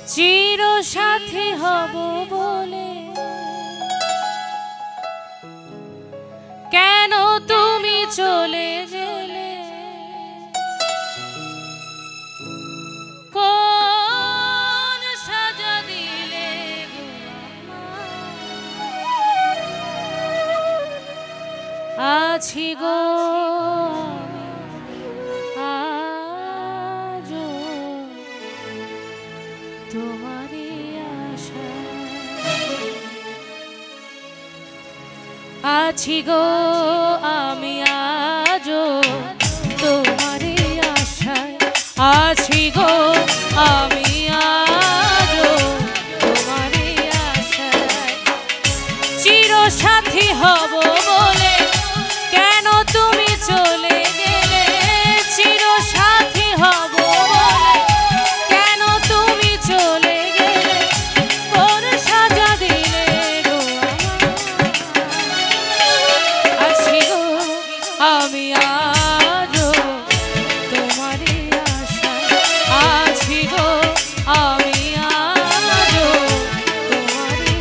চির সাথী হব বলে কেন তুমি চলে গেলে? কোন সাজা দিলে গো আছি গো আজো তোমারই আশায় আছি গো আমি আজো তোমারই আশায় আছি গো আমি আজো তোমারই আশায় চির সাথী হব বলে কেন তুমি চলে গেলে? চির সাথী হব বলে কেন তুমি চলে গেলে? কোন সাজা দিলে গো আছি গো আমি আজো তোমারই আশায় আছি গো আমি আজো তোমারই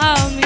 আমি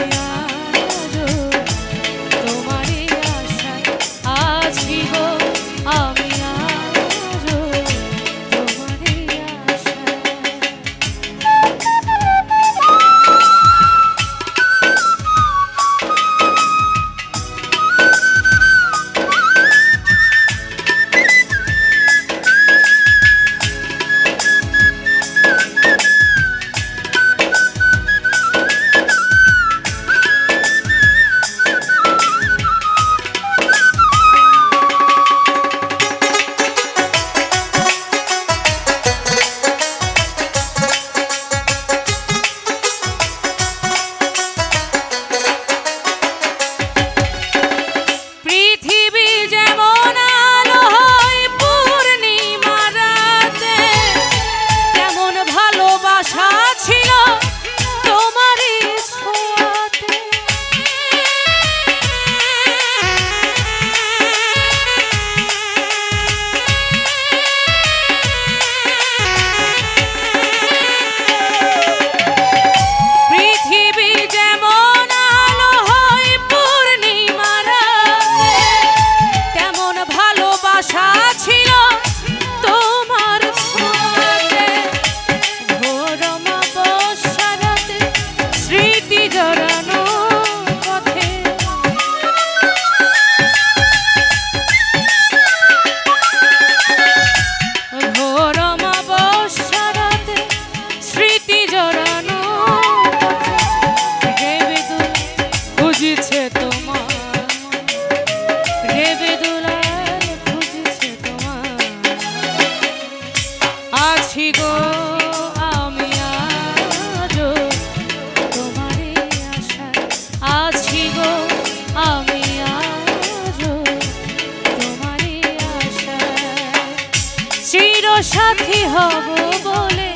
হব বলে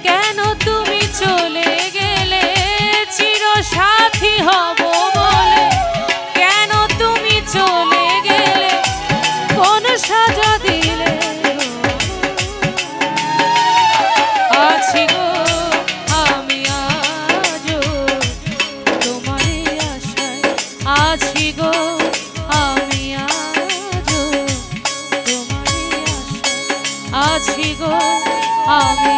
কেন তুমি চলে গেলে, চিরসাথী হব বলে কেন তুমি চলে গেলে, কোন সাজা দিলে আছি গো আমি আজও তোমারই আশায়, আছি গো আমি আজও তোমারই আশায়, আছি গো আমি